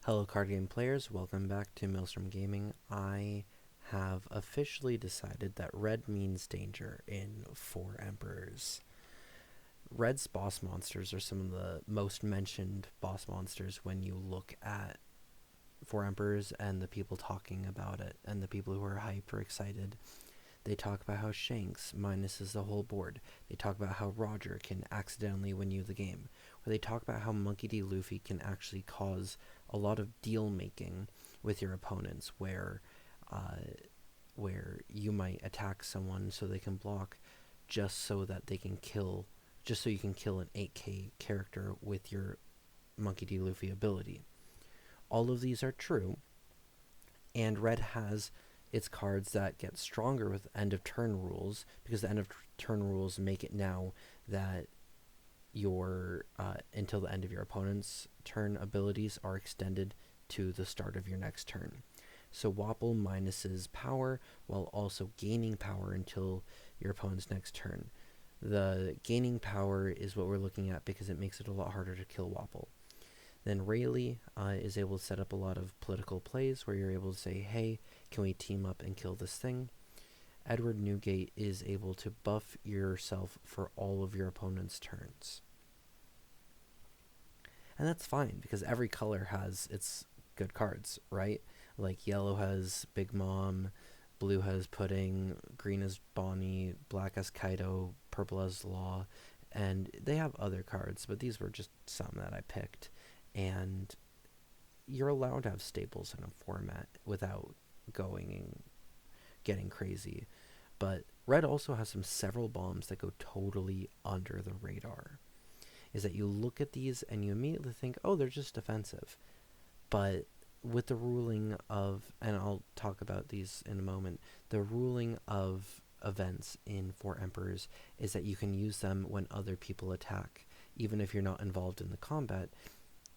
Hello card game players, welcome back to Maelstrom Gaming. I have officially decided that red means danger in Four Emperors. Red's boss monsters are some of the most mentioned boss monsters when you look at Four Emperors and the people talking about it and the people who are hyped or excited. They talk about how Shanks minuses the whole board. They talk about how Roger can accidentally win you the game. Or they talk about how Monkey D. Luffy can actually cause a lot of deal making with your opponents, where you might attack someone so they can block, just so that they can kill, just so you can kill an 8k character with your Monkey D. Luffy ability. All of these are true, and Red has its cards that get stronger with end of turn rules, because the end of turn rules make it now that your until the end of your opponent's turn abilities are extended to the start of your next turn. So Wapol minuses power while also gaining power until your opponent's next turn. The gaining power is what we're looking at because it makes it a lot harder to kill Wapol. Then Rayleigh is able to set up a lot of political plays where you're able to say, hey, can we team up and kill this thing? Edward Newgate is able to buff yourself for all of your opponent's turns. And that's fine, because every color has its good cards, right? Like yellow has Big Mom, blue has Pudding, green has Bonnie, black has Kaido, purple has Law, and they have other cards, but these were just some that I picked. And you're allowed to have staples in a format without going and getting crazy. But red also has several bombs that go totally under the radar. Is that you look at these and you immediately think, oh, they're just defensive. But with the ruling of, and I'll talk about these in a moment, the ruling of events in Four Emperors is that you can use them when other people attack. Even if you're not involved in the combat,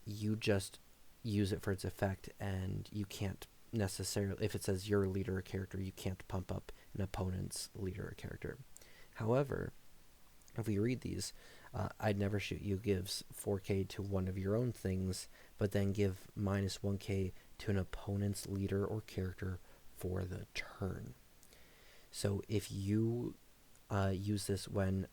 you just use it for its effect, and you can't necessarily, if it says your leader or character, you can't pump up an opponent's leader or character. However, if we read these, I'd Never Shoot You gives 4k to one of your own things, but then give minus 1k to an opponent's leader or character for the turn. So if you use this when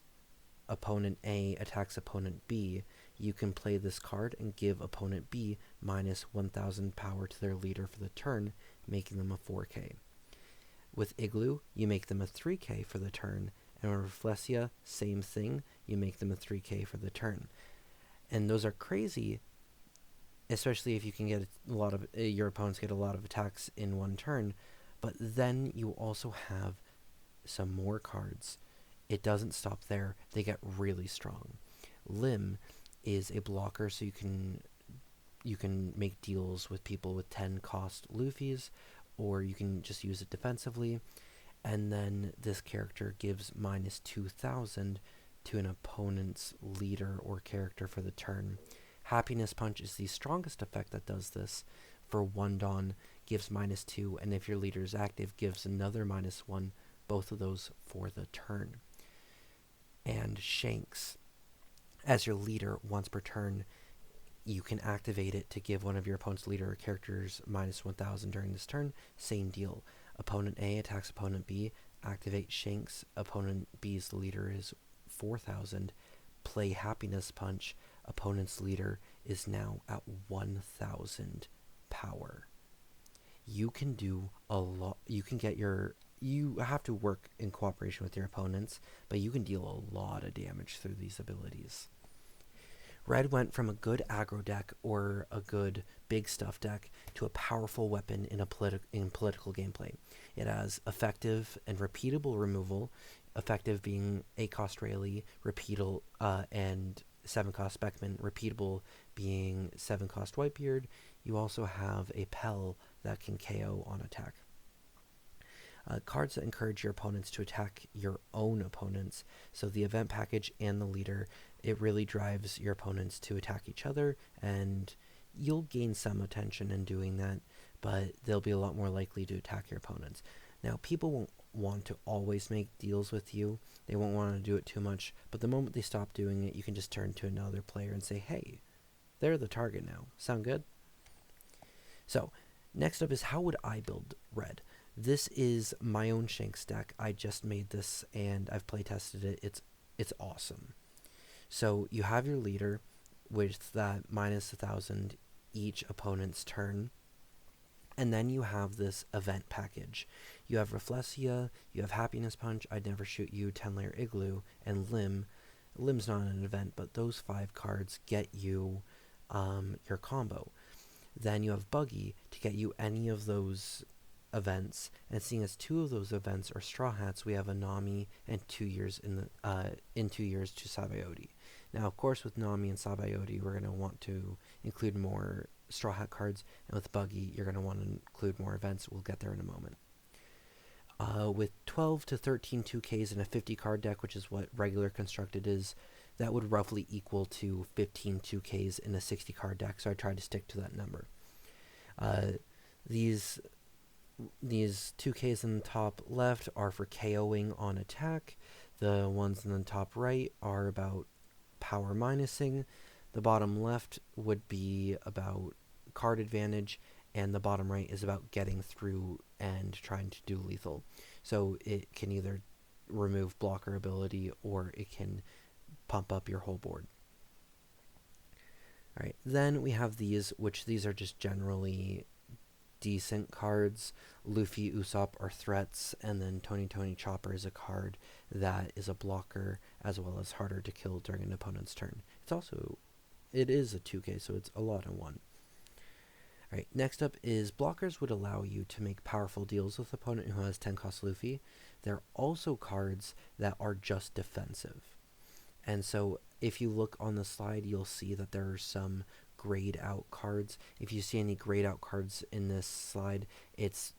opponent A attacks opponent B, you can play this card and give opponent B minus 1000 power to their leader for the turn, making them a 4k. With Igloo, you make them a 3k for the turn, and with Rafflesia, same thing, you make them a 3k for the turn. And those are crazy, especially if you can get a lot of, your opponents get a lot of attacks in one turn, but then you also have some more cards. It doesn't stop there, they get really strong. Lim is a blocker, so you can make deals with people with 10 cost Luffy's, or you can just use it defensively. And then this character gives minus 2000 to an opponent's leader or character for the turn. Happiness Punch is the strongest effect that does this. For 1 Dawn, gives minus 2, and if your leader is active, gives another minus 1, both of those for the turn. And Shanks, as your leader, once per turn, you can activate it to give one of your opponent's leader or characters minus 1000 during this turn. Same deal. Opponent A attacks opponent B, activate Shanks, opponent B's leader is 4000, play Happiness Punch, opponent's leader is now at 1000 power. You can do a lot, you have to work in cooperation with your opponents, but you can deal a lot of damage through these abilities. Red went from a good aggro deck or a good big stuff deck to a powerful weapon in political gameplay. It has effective and repeatable removal, effective being 8-cost Rayleigh, repeatable and 7-cost Beckman, repeatable being 7-cost Whitebeard. You also have a Pell that can KO on attack. Cards that encourage your opponents to attack your own opponents. So the event package and the leader, it really drives your opponents to attack each other, and you'll gain some attention in doing that, but they'll be a lot more likely to attack your opponents. Now, people won't want to always make deals with you. They won't want to do it too much, but the moment they stop doing it, you can just turn to another player and say, hey, they're the target now. Sound good? So, next up is how would I build red? This is my own Shanks deck. I just made this and I've play tested it. It's awesome. So you have your leader with that -1,000 each opponent's turn, and then you have this event package. You have Rafflesia, you have Happiness Punch, I'd Never Shoot You, 10-layer Igloo, and Limb. Limb's not an event, but those 5 cards get you your combo. Then you have Buggy to get you any of those events, and seeing as 2 of those events are Straw Hats, we have a Nami and 2 years in 2 years to Sabaody. Now, of course, with Nami and Sabaody, we're going to want to include more Straw Hat cards, and with Buggy, you're going to want to include more events. We'll get there in a moment. With 12 to 13 2Ks in a 50 card deck, which is what regular constructed is, that would roughly equal to 15 2Ks in a 60 card deck, so I tried to stick to that number. These 2Ks in the top left are for KOing on attack. The ones in the top right are about power minusing. The bottom left would be about card advantage, and the bottom right is about getting through and trying to do lethal. So it can either remove blocker ability or it can pump up your whole board. Alright, then we have these, which these are just generally decent cards. Luffy, Usopp are threats, and then Tony Chopper is a card that is a blocker as well as harder to kill during an opponent's turn. It is a 2K, so it's a lot in one. Alright, next up is blockers would allow you to make powerful deals with opponent who has 10 cost Luffy. They're also cards that are just defensive. And so if you look on the slide, you'll see that there are some grayed out cards. If you see any grayed out cards in this slide, it's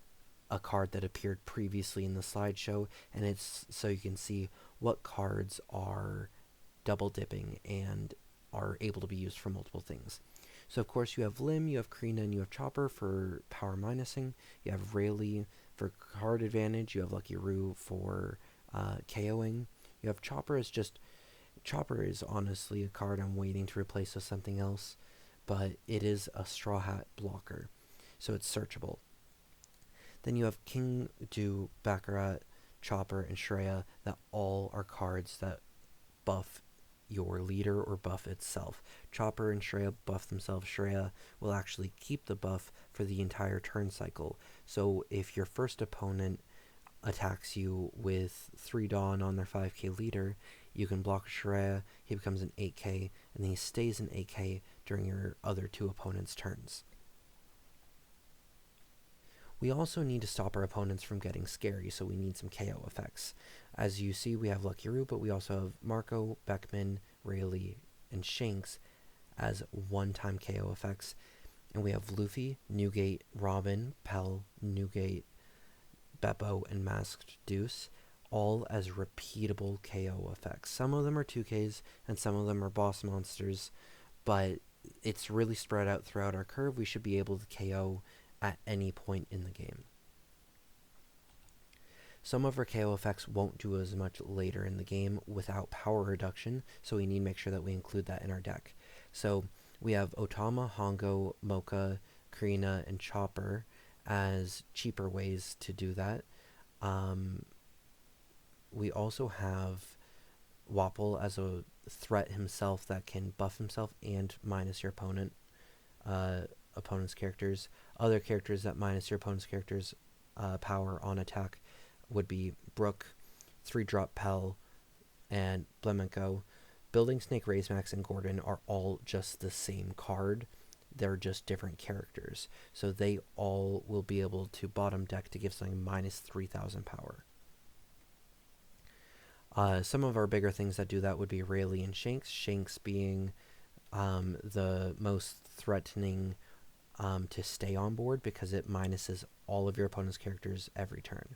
a card that appeared previously in the slideshow, and it's so you can see what cards are double dipping and are able to be used for multiple things. So of course you have Limb, you have Krina, and you have Chopper for power minusing. You have Rayleigh for card advantage. You have Lucky Roo for KOing. You have Chopper Chopper is honestly a card I'm waiting to replace with something else, but it is a Straw Hat blocker, so it's searchable. Then you have King Do, Baccarat, Chopper, and Shreya that all are cards that buff your leader or buff itself. Chopper and Shreya buff themselves. Shreya will actually keep the buff for the entire turn cycle. So if your first opponent attacks you with 3 Dawn on their 5k leader, you can block Shreya, he becomes an 8k, and then he stays an 8k during your other 2 opponents' turns. We also need to stop our opponents from getting scary, so we need some KO effects. As you see, we have Lucky Roo, but we also have Marco, Beckman, Rayleigh, and Shanks as one-time KO effects. And we have Luffy, Newgate, Robin, Pell, Newgate, Beppo, and Masked Deuce, all as repeatable KO effects. Some of them are 2Ks, and some of them are boss monsters, but it's really spread out throughout our curve. We should be able to KO at any point in the game. Some of our KO effects won't do as much later in the game without power reduction, so we need to make sure that we include that in our deck. So we have Otama, Hongo, Mocha, Krina, and Chopper as cheaper ways to do that. We also have Wapol as a threat himself that can buff himself and minus your opponent's characters. Other characters that minus your opponent's characters power on attack would be Brook, 3-drop Pell, and Blemenko. Building Snake, Razemax, and Gordon are all just the same card. They're just different characters. So they all will be able to bottom deck to give something minus 3,000 power. Some of our bigger things that do that would be Rayleigh and Shanks. Shanks being the most threatening to stay on board because it minuses all of your opponent's characters every turn.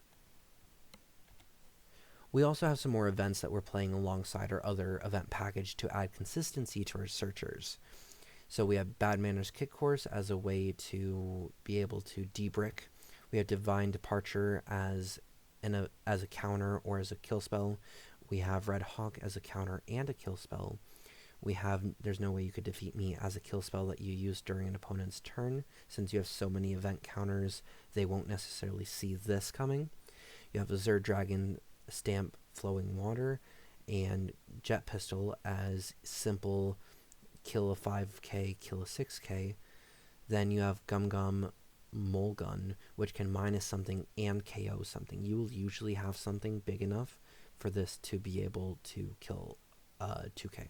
We also have some more events that we're playing alongside our other event package to add consistency to our searchers. So we have Bad Manners Kick Course as a way to be able to debrick. We have Divine Departure as a counter or as a kill spell. We have Red Hawk as a counter and a kill spell. there's no way you could defeat me as a kill spell that you use during an opponent's turn. Since you have so many event counters, they won't necessarily see this coming. You have a Zerd Dragon, Stamp, Flowing Water, and Jet Pistol as simple kill a 5k, kill a 6k. Then you have Gum Gum Mole Gun, which can minus something and KO something. You will usually have something big enough for this to be able to kill 2k.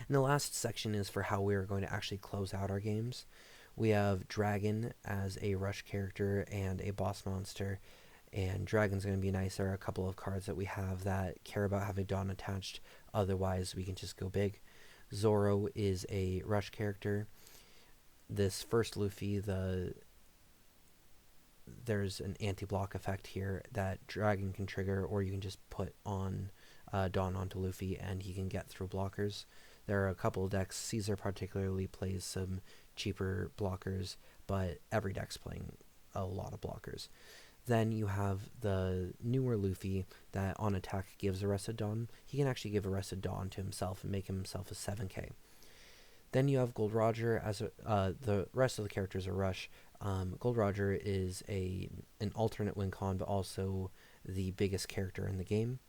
And the last section is for how we are going to actually close out our games. We have Dragon as a rush character and a boss monster, and Dragon's going to be nice. There are a couple of cards that we have that care about having Dawn attached, otherwise we can just go big. Zoro is a rush character. This first Luffy, there's an anti-block effect here that Dragon can trigger, or you can just put on Dawn onto Luffy and he can get through blockers. There are a couple of decks. Caesar particularly plays some cheaper blockers, but every deck's playing a lot of blockers. Then you have the newer Luffy that on attack gives Arrested Dawn. He can actually give Arrested Dawn to himself and make himself a 7k. Then you have Gold Roger as the rest of the characters are rush. Gold Roger is an alternate win con, but also the biggest character in the game.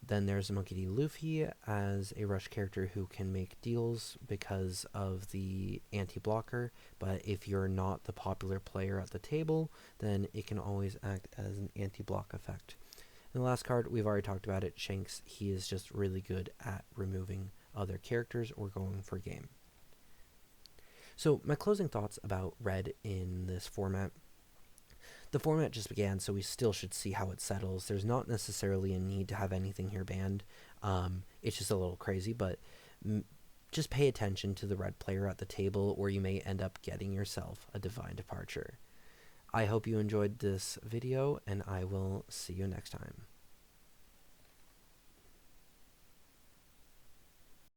Then there's Monkey D. Luffy as a rush character who can make deals because of the anti-blocker, but if you're not the popular player at the table, then it can always act as an anti-block effect. And the last card, we've already talked about it, Shanks. He is just really good at removing other characters or going for game. So my closing thoughts about Red in this format. The format just began, so we still should see how it settles. There's not necessarily a need to have anything here banned. It's just a little crazy, but just pay attention to the red player at the table, or you may end up getting yourself a Divine Departure. I hope you enjoyed this video, and I will see you next time.